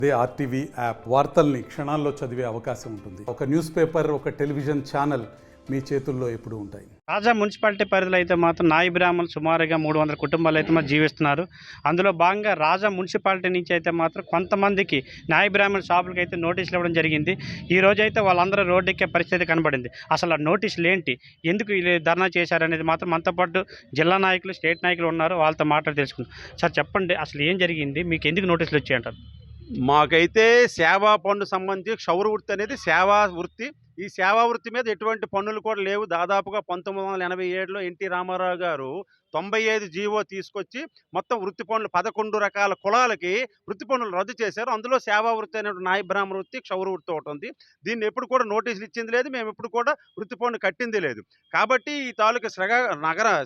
అదే RTV app వార్తల్ని క్షణాల్లో చదివే అవకాశం ఉంటుంది. ఒక న్యూస్ పేపర్, ఒక టెలివిజన్ ఛానల్ మీ చేతుల్లో ఎప్పుడూ ఉంటాయి. రాజా మున్సిపాలిటీ పరిధిలో అయితే మాత్రం నాయి బ్రాహ్మణులు సుమారుగా 300 కుటుంబాలు అయితే మాత్రం జీవిస్తున్నారు. అందులో భాగంగా రాజా మున్సిపాలిటీ నుంచి అయితే మాత్రం కొంతమందికి నాయి బ్రాహ్మణ షాపులకి అయితే నోటీసులు ఇవ్వడం జరిగింది. ఈ రోజు అయితే వాళ్ళందరూ రోడ్డెక్కే పరిస్థితి కనబడింది. అసలు ఆ నోటీసులు ఏంటి, ఎందుకు వీళ్ళు ధర్నా చేశారనేది మాత్రం మనతో పాటు జిల్లా నాయకులు, స్టేట్ నాయకులు ఉన్నారు. వాళ్ళతో మాట్లాడి తెలుసుకుందాం. సార్ చెప్పండి, అసలు ఏం జరిగింది, మీకు ఎందుకు నోటీసులు వచ్చాయంటారు? మాకైతే సేవా పన్ను సంబంధించి క్షౌర వృత్తి అనేది సేవా వృత్తి. ఈ సేవా వృత్తి మీద ఎటువంటి పన్నులు కూడా లేవు. దాదాపుగా 1987లో ఎన్టీ రామారావు గారు 95 జీవో తీసుకొచ్చి మొత్తం వృత్తి పనులు 11 రకాల కులాలకి వృత్తి పనులు రద్దు చేశారు. అందులో సేవా వృత్తి అనేటువంటి నాయ బ్రాహ్మణ వృత్తి, క్షౌర వృత్తి ఒకటి ఉంది. దీన్ని ఎప్పుడు కూడా నోటీసులు ఇచ్చింది లేదు, మేము ఎప్పుడు కూడా వృత్తి పన్ను కట్టింది లేదు. కాబట్టి ఈ తాలూకా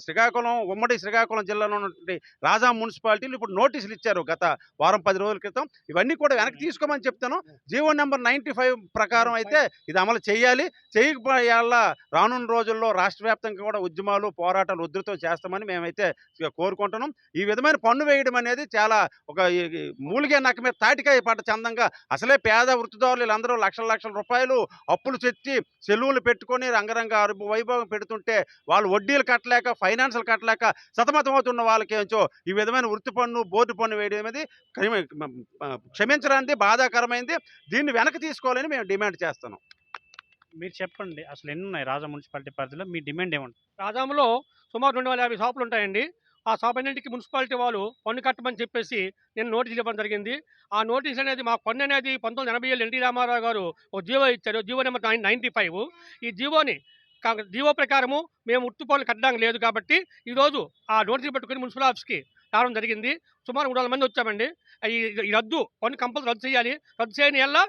శ్రీకాకుళం, ఉమ్మడి శ్రీకాకుళం జిల్లాలో ఉన్నటువంటి రాజా మున్సిపాలిటీలు ఇప్పుడు నోటీసులు ఇచ్చారు గత వారం 10 రోజుల క్రితం. ఇవన్నీ కూడా వెనక్కి తీసుకోమని చెప్తాను. జీవో నెంబర్ 95 ప్రకారం అయితే ఇది అమలు చేయాలి. చేయకపోయేలా రానున్న రోజుల్లో రాష్ట్ర వ్యాప్తంగా కూడా ఉద్యమాలు, పోరాటాలు ఉధృతం చేస్తామని మేమైతే కోరుకుంటున్నాం. ఈ విధమైన పన్ను వేయడం అనేది చాలా ఒక మూలిగే నక్క మీద తాటికాయ పడ్డ చందంగా, అసలే పేద వృత్తిదారులు వీళ్ళందరూ లక్షల రూపాయలు అప్పులు తెచ్చి సెలవులు పెట్టుకొని రంగరంగ వైభవం పెడుతుంటే వాళ్ళు వడ్డీలు కట్టలేక, ఫైనాన్సులు కట్టలేక సతమతమవుతున్న వాళ్ళకి ఈ విధమైన వృత్తి పన్ను, బోర్డు పన్ను వేయడం అనేది క్షమించడానికి బాధాకరమైంది. దీన్ని వెనక్కి తీసుకోవాలని మేము డిమాండ్ చేస్తున్నాం. మీరు చెప్పండి, అసలు ఎన్ని ఉన్నాయి రాజా మున్సిపాలిటీ పరిధిలో, మీ డిమాండ్ ఏమంటారు? రాజాంలో సుమారు 250 షాపులు ఉంటాయండి. ఆ షాప్ అన్నింటికి మున్సిపాలిటీ వాళ్ళు పన్ను కట్టమని చెప్పేసి నేను నోటీసులు ఇవ్వడం జరిగింది. ఆ నోటీస్ అనేది, మా పన్ను అనేది 1987 ఎన్టీ రామారావు గారు ఒక జీవో ఇచ్చారు, జీవో నెంబర్ 95. ఈ జీవో ప్రకారము మేము వృత్తి పన్ను కట్టడానికి లేదు కాబట్టి ఈరోజు ఆ నోటీసులు పెట్టుకుని మున్సిపల్ ఆఫీస్కి రావడం జరిగింది. సుమారు 300 మంది వచ్చామండి. ఈ పన్ను కంపల్సరీ రద్దు చేయాలి. రద్దు చేయని వల్ల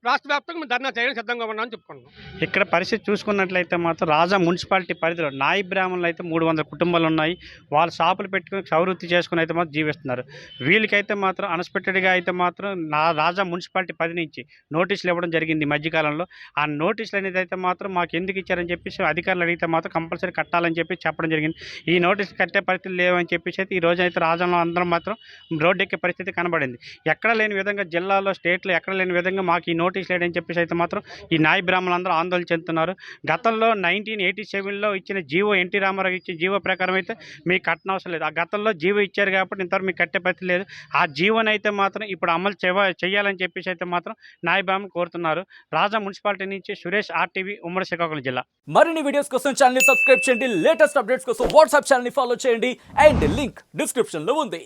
రాష్ట్ర వ్యాప్తంగా మేము ధర్నా చేయడం సిద్ధంగా ఉన్నామని చెప్పుకున్నాం. ఇక్కడ పరిస్థితి చూసుకున్నట్లయితే మాత్రం రాజా మున్సిపాలిటీ పరిధిలో నాయి బ్రాహ్మణులు అయితే 300 కుటుంబాలు ఉన్నాయి. వాళ్ళు షాపులు పెట్టుకుని క్షౌరవృత్తి చేసుకుని అయితే మాత్రం జీవిస్తున్నారు. వీళ్ళకైతే మాత్రం అన్ఎక్స్పెక్టెడ్గా అయితే మాత్రం రాజా మున్సిపాలిటీ పరిధి నుంచి నోటీసులు ఇవ్వడం జరిగింది మధ్యకాలంలో. ఆ నోటీసులు అనేది అయితే మాత్రం మాకు ఎందుకు ఇచ్చారని చెప్పేసి అధికారులు అడిగితే మాత్రం కంపల్సరీ కట్టాలని చెప్పి చెప్పడం జరిగింది. ఈ నోటీసులు కట్టే పరిస్థితులు లేవని చెప్పేసి అయితే ఈ రోజు అయితే రాజాలో అందరం మాత్రం రోడ్డు ఎక్కే పరిస్థితి కనబడింది. ఎక్కడ లేని విధంగా జిల్లాలో, స్టేట్లో ఎక్కడ లేని విధంగా మాకు ఈ నోటీసులు లేదని చెప్పేసి అయితే మాత్రం ఈ నాయి బ్రాహ్మణులందరూ ఆందోళన చెందుతున్నారు. గతంలో 1987లో ఇచ్చిన జీవో, ఎన్టీ రామారావు ఇచ్చిన జీవో ప్రకారం అయితే మీకు కట్టనవసరం లేదు. ఆ గతంలో జీవో ఇచ్చారు కాబట్టి ఇంతవరకు మీకు కట్టే పరిస్థితి లేదు. ఆ జీవోని అయితే మాత్రం ఇప్పుడు అమలు చేయాలని చెప్పేసి అయితే మాత్రం నాయి బ్రాహ్మణులు కోరుతున్నారు. రాజా మున్సిపాలిటీ నుంచి సురేష్, ఆర్టీవీ, ఉమ్మడి శ్రీకాకుళం జిల్లా. మరిన్ని వీడియోస్ కోసం ఛానల్ ని సబ్స్క్రైబ్ చేయండి. లేటెస్ట్ అప్డేట్స్ కోసం వాట్సాప్ ఛానల్ ని ఫాలో చేయండి. అండ్ లింక్ డిస్క్రిప్షన్ లో ఉంది.